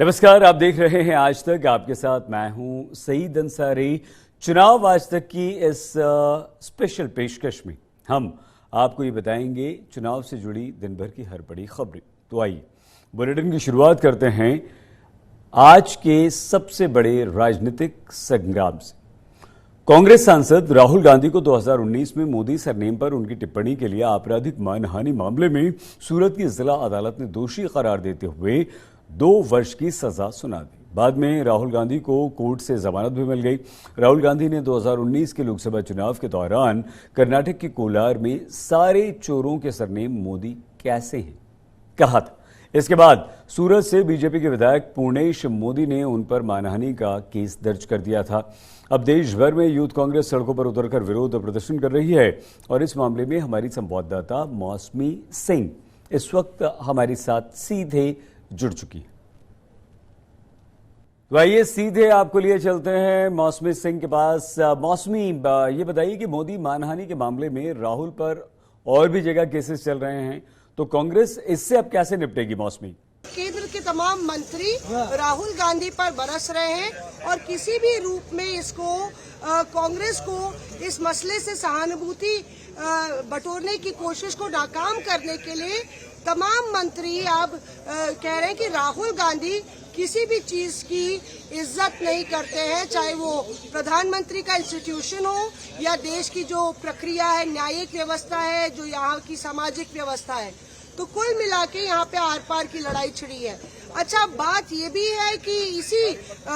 नमस्कार, आप देख रहे हैं आज तक। आपके साथ मैं हूं सईद अंसारी। चुनाव आज तक की इस स्पेशल पेशकश में हम आपको ये बताएंगे चुनाव से जुड़ी दिन भर की हर बड़ी खबरें। तो आइए बुलेटिन की शुरुआत करते हैं आज के सबसे बड़े राजनीतिक संग्राम से। कांग्रेस सांसद राहुल गांधी को 2019 में मोदी सरनेम पर उनकी टिप्पणी के लिए आपराधिक मानहानि मामले में सूरत की जिला अदालत ने दोषी करार देते हुए 2 वर्ष की सजा सुना दी। बाद में राहुल गांधी को कोर्ट से जमानत भी मिल गई। राहुल गांधी ने 2019 के लोकसभा चुनाव के दौरान कर्नाटक के कोलार में सारे चोरों के सरनेम मोदी कैसे हैं कहा था। इसके बाद सूरत से बीजेपी के विधायक पूर्णेश मोदी ने उन पर मानहानि का केस दर्ज कर दिया था। अब देश भर में यूथ कांग्रेस सड़कों पर उतरकर विरोध प्रदर्शन कर रही है और इस मामले में हमारी संवाददाता मौसमी सिंह इस वक्त हमारे साथ सीधे जुड़ चुकी है। तो आइए सीधे आपको लिए चलते हैं मौसमी सिंह के पास। मौसमी, ये बताइए कि मोदी मानहानि के मामले में राहुल पर और भी जगह केसेस चल रहे हैं, तो कांग्रेस इससे अब कैसे निपटेगी? मौसमी, केंद्र के तमाम मंत्री राहुल गांधी पर बरस रहे हैं और किसी भी रूप में इसको कांग्रेस को इस मसले से सहानुभूति बटोरने की कोशिश को नाकाम करने के लिए तमाम मंत्री अब कह रहे हैं कि राहुल गांधी किसी भी चीज की इज्जत नहीं करते हैं, चाहे वो प्रधानमंत्री का इंस्टीट्यूशन हो या देश की जो प्रक्रिया है, न्यायिक व्यवस्था है, जो यहाँ की सामाजिक व्यवस्था है। तो कुल मिला के यहाँ पे आर पार की लड़ाई छिड़ी है। अच्छा, बात ये भी है कि इसी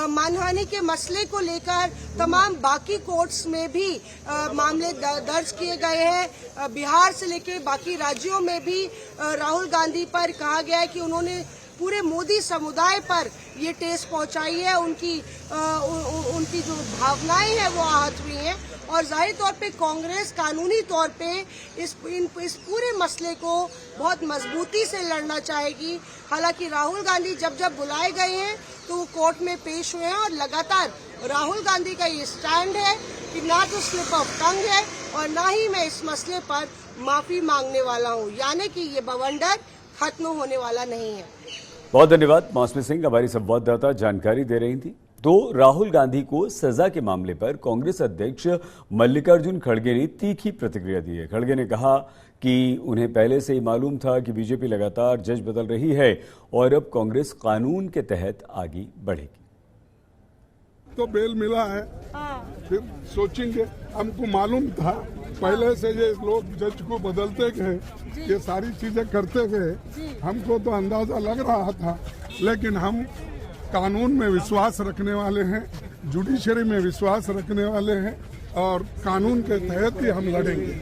मानहानि के मसले को लेकर तमाम बाकी कोर्ट्स में भी मामले दर्ज किए गए हैं। बिहार से लेकर बाकी राज्यों में भी राहुल गांधी पर कहा गया है कि उन्होंने पूरे मोदी समुदाय पर ये ठेस पहुंचाई है, उनकी जो भावनाएं हैं वो आहत हुई हैं और जाहिर तौर पे कांग्रेस कानूनी तौर पे इस पूरे मसले को बहुत मजबूती से लड़ना चाहेगी। हालांकि राहुल गांधी जब जब बुलाए गए हैं तो वो कोर्ट में पेश हुए हैं और लगातार राहुल गांधी का ये स्टैंड है कि ना तो स्लिप ऑफ टंग है और ना ही मैं इस मसले पर माफी मांगने वाला हूँ, यानी कि ये बवंडर खत्म होने वाला नहीं है। बहुत धन्यवाद मौसमी सिंह, हमारी संवाददाता जानकारी दे रही थी। तो राहुल गांधी को सजा के मामले पर कांग्रेस अध्यक्ष मल्लिकार्जुन खड़गे ने तीखी प्रतिक्रिया दी है। खड़गे ने कहा कि उन्हें पहले से ही मालूम था कि बीजेपी लगातार जज बदल रही है और अब कांग्रेस कानून के तहत आगे बढ़ेगी। तो बेल मिला है, फिर सोचेंगे। हमको मालूम था पहले से ये लोग जज को बदलते गए, ये सारी चीजें करते गए, हमको तो अंदाजा लग रहा था। लेकिन हम कानून में विश्वास रखने वाले हैं, जुडिशरी में विश्वास रखने वाले हैं और कानून के तहत ही हम लड़ेंगे।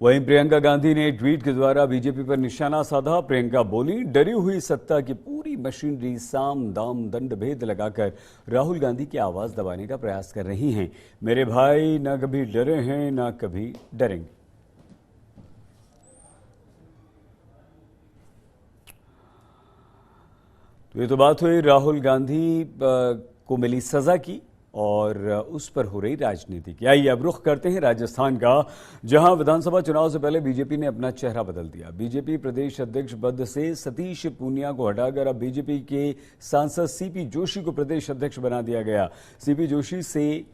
वहीं प्रियंका गांधी ने ट्वीट के द्वारा बीजेपी पर निशाना साधा। प्रियंका बोली, डरी हुई सत्ता की पूरी मशीनरी साम दाम दंड भेद लगाकर राहुल गांधी की आवाज दबाने का प्रयास कर रही हैं। मेरे भाई ना कभी डरे हैं ना कभी डरेंगे। तो ये तो बात हुई राहुल गांधी को मिली सजा की और उस पर हो रही राजनीति की। आइए अब रुख करते हैं राजस्थान का, जहां विधानसभा चुनाव से पहले बीजेपी ने अपना चेहरा बदल दिया। बीजेपी प्रदेश अध्यक्ष पद से सतीश पूनिया को हटाकर अब बीजेपी के सांसद सीपी जोशी को प्रदेश अध्यक्ष बना दिया गया। सीपी जोशी से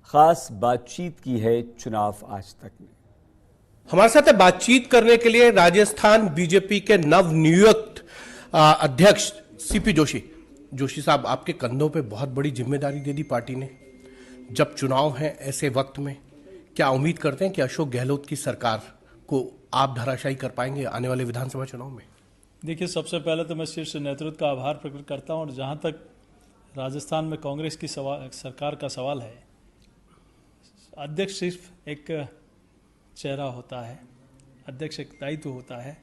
खास बातचीत की है चुनाव आज तक ने। हमारे साथ बातचीत करने के लिए राजस्थान बीजेपी के नवनियुक्त अध्यक्ष सीपी जोशी। जोशी साहब, आपके कंधों पे बहुत बड़ी जिम्मेदारी दे दी पार्टी ने। जब चुनाव है ऐसे वक्त में क्या उम्मीद करते हैं कि अशोक गहलोत की सरकार को आप धराशायी कर पाएंगे आने वाले विधानसभा चुनाव में? देखिए, सबसे पहले तो मैं शीर्ष नेतृत्व का आभार प्रकट करता हूं और जहां तक राजस्थान में कांग्रेस की सरकार का सवाल है, अध्यक्ष सिर्फ एक चेहरा होता है, अध्यक्ष एक दायित्व होता है।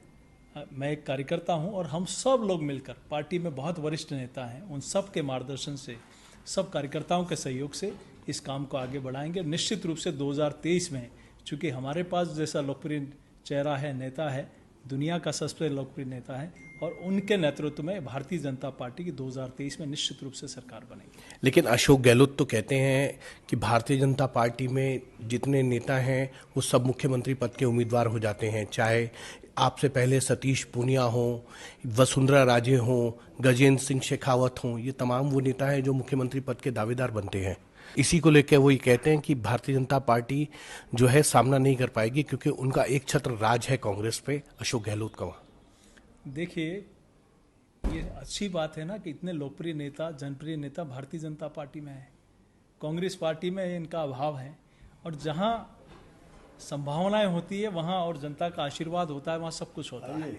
मैं एक कार्यकर्ता हूं और हम सब लोग मिलकर पार्टी में बहुत वरिष्ठ नेता हैं, उन सब के मार्गदर्शन से, सब कार्यकर्ताओं के सहयोग से इस काम को आगे बढ़ाएंगे। निश्चित रूप से 2023 में चूंकि हमारे पास जैसा लोकप्रिय चेहरा है, नेता है, दुनिया का सबसे लोकप्रिय नेता है और उनके नेतृत्व में भारतीय जनता पार्टी की 2023 में निश्चित रूप से सरकार बनेगी। लेकिन अशोक गहलोत तो कहते हैं कि भारतीय जनता पार्टी में जितने नेता हैं वो सब मुख्यमंत्री पद के उम्मीदवार हो जाते हैं, चाहे आपसे पहले सतीश पूनिया हों, वसुंधरा राजे हों, गजेंद्र सिंह शेखावत हों, ये तमाम वो नेता हैं जो मुख्यमंत्री पद के दावेदार बनते हैं। इसी को लेकर वो ये कहते हैं कि भारतीय जनता पार्टी जो है सामना नहीं कर पाएगी क्योंकि उनका एक छत्र राज है कांग्रेस पे, अशोक गहलोत का। वहाँ देखिए, ये अच्छी बात है ना कि इतने लोकप्रिय नेता, जनप्रिय नेता भारतीय जनता पार्टी में है। कांग्रेस पार्टी में इनका अभाव है और जहां संभावनाएं होती है वहां और जनता का आशीर्वाद होता है वहां सब कुछ होता है।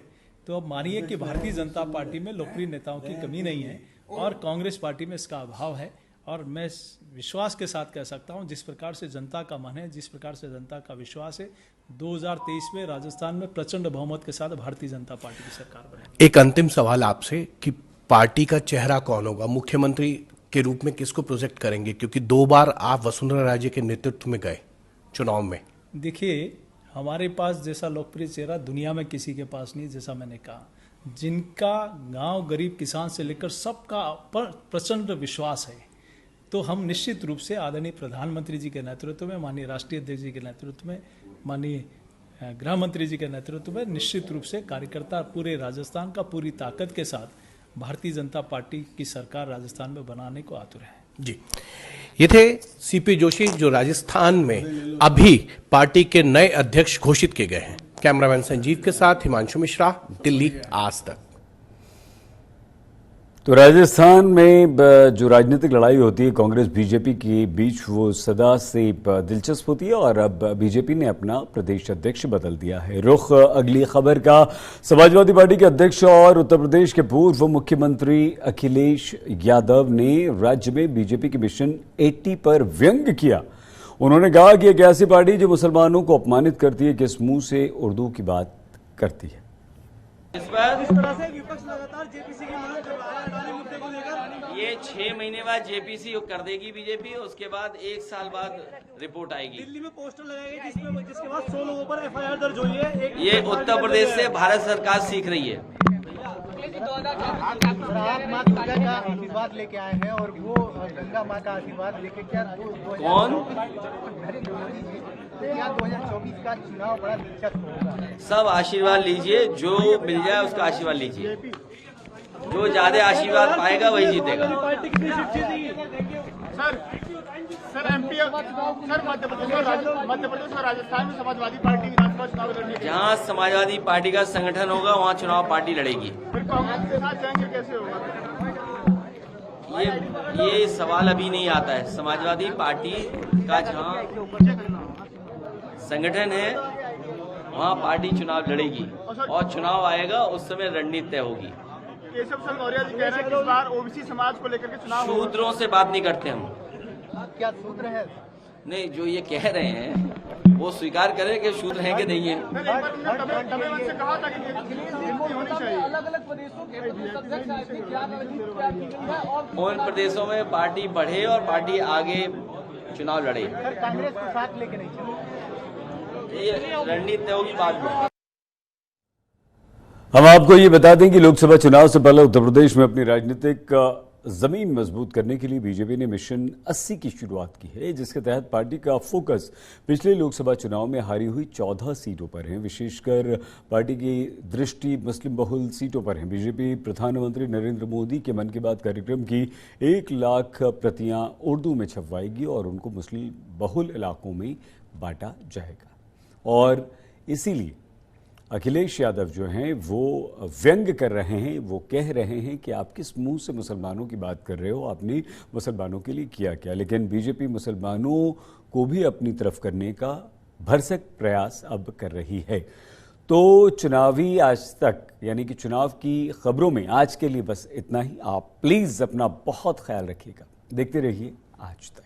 तो अब मानिए कि भारतीय जनता पार्टी में लोकप्रिय नेताओं की कमी नहीं है और कांग्रेस पार्टी में इसका अभाव है। और मैं विश्वास के साथ कह सकता हूं, जिस प्रकार से जनता का मन है, जिस प्रकार से जनता का विश्वास है, 2023 में राजस्थान में प्रचंड बहुमत के साथ भारतीय जनता पार्टी की सरकार बनेगी। एक अंतिम सवाल आपसे कि पार्टी का चेहरा कौन होगा, मुख्यमंत्री के रूप में किसको प्रोजेक्ट करेंगे, क्योंकि 2 बार आप वसुंधरा राजे के नेतृत्व में गए चुनाव में। देखिए, हमारे पास जैसा लोकप्रिय चेहरा दुनिया में किसी के पास नहीं। जैसा मैंने कहा, जिनका गांव गरीब किसान से लेकर सबका प्रचंड विश्वास है, तो हम निश्चित रूप से आदरणीय प्रधानमंत्री जी के नेतृत्व में, माननीय राष्ट्रीय अध्यक्ष जी के नेतृत्व में, माननीय गृह मंत्री जी के नेतृत्व में निश्चित रूप से कार्यकर्ता पूरे राजस्थान का पूरी ताकत के साथ भारतीय जनता पार्टी की सरकार राजस्थान में बनाने को आतुर है। जी, ये थे सीपी जोशी जो राजस्थान में अभी पार्टी के नए अध्यक्ष घोषित किए गए हैं। कैमरामैन संजीव के साथ हिमांशु मिश्रा, दिल्ली, आज तक। तो राजस्थान में जो राजनीतिक लड़ाई होती है कांग्रेस बीजेपी के बीच, वो सदा से दिलचस्प होती है और अब बीजेपी ने अपना प्रदेश अध्यक्ष बदल दिया है। रुख अगली खबर का, समाजवादी पार्टी के अध्यक्ष और उत्तर प्रदेश के पूर्व मुख्यमंत्री अखिलेश यादव ने राज्य में बीजेपी के मिशन 80 पर व्यंग किया। उन्होंने कहा कि एक ऐसी पार्टी जो मुसलमानों को अपमानित करती है, किस मुंह से उर्दू की बात करती है। इस तरह से विपक्ष लगातार जेपीसी की मांग कर रहा है अडानी मुद्दे को लेकर। ये 6 महीने बाद जेपीसी कर देगी बीजेपी, उसके बाद 1 साल बाद रिपोर्ट आएगी। दिल्ली में पोस्टर लगाए गए जिसके बाद 100 लोगों पर एफआईआर दर्ज हुई है। ये उत्तर प्रदेश से भारत सरकार सीख रही है। आप माँ दुर्गा का आशीर्वाद लेके आए हैं और वो गंगा माँ का आशीर्वाद लेके क्या कौन? 2024 का चुनाव बड़ा दिलचस्प होगा। सब आशीर्वाद लीजिए, जो मिल जाए उसका आशीर्वाद लीजिए। जो ज्यादा आशीर्वाद पाएगा वही जीतेगा। पार्टी कितनी सीट जीतेगी? Sir MP, sir Madhya Pradesh और राजस्थान में समाजवादी पार्टी विधानसभा चुनाव लड़ने के जहाँ समाजवादी पार्टी का संगठन होगा वहाँ चुनाव पार्टी लड़ेगी। फिर कांग्रेस के साथ जाएंगे, कैसे होगा? ये सवाल अभी नहीं आता है। समाजवादी पार्टी का जहाँ संगठन है वहाँ पार्टी चुनाव लड़ेगी और चुनाव आएगा उस समय रणनीति तय होगी। केशव सर मौर्य जी कह रहे हैं कि इस बार ओबीसी समाज को लेकर के चुनाव होगा। शूद्रों से बात नहीं करते हम। क्या सूत्र है? नहीं, जो ये कह रहे हैं वो स्वीकार करें कि शूद्र हैं कि नहीं है। से कहा था कि होनी चाहिए। अलग-अलग प्रदेशों के प्रदेश अध्यक्ष आए थे, क्या रणनीति क्या की गई है और उन प्रदेशों में पार्टी बढ़े और पार्टी आगे चुनाव लड़े। कांग्रेस को साथ लेके नहीं चले। ये रणनीति तय होगी बाद में। हम आपको ये बता दें कि लोकसभा चुनाव से पहले उत्तर प्रदेश में अपनी राजनीतिक जमीन मजबूत करने के लिए बीजेपी ने मिशन 80 की शुरुआत की है, जिसके तहत पार्टी का फोकस पिछले लोकसभा चुनाव में हारी हुई 14 सीटों पर है। विशेषकर पार्टी की दृष्टि मुस्लिम बहुल सीटों पर है। बीजेपी प्रधानमंत्री नरेंद्र मोदी के मन की बात कार्यक्रम की 1 लाख प्रतियां उर्दू में छपवाएगी और उनको मुस्लिम बहुल इलाकों में बांटा जाएगा। और इसीलिए अखिलेश यादव जो हैं वो व्यंग कर रहे हैं, वो कह रहे हैं कि आप किस मुंह से मुसलमानों की बात कर रहे हो, आपने मुसलमानों के लिए किया क्या। लेकिन बीजेपी मुसलमानों को भी अपनी तरफ करने का भरसक प्रयास अब कर रही है। तो चुनावी आज तक यानी कि चुनाव की खबरों में आज के लिए बस इतना ही। आप प्लीज़ अपना बहुत ख्याल रखिएगा। देखते रहिए आज तक।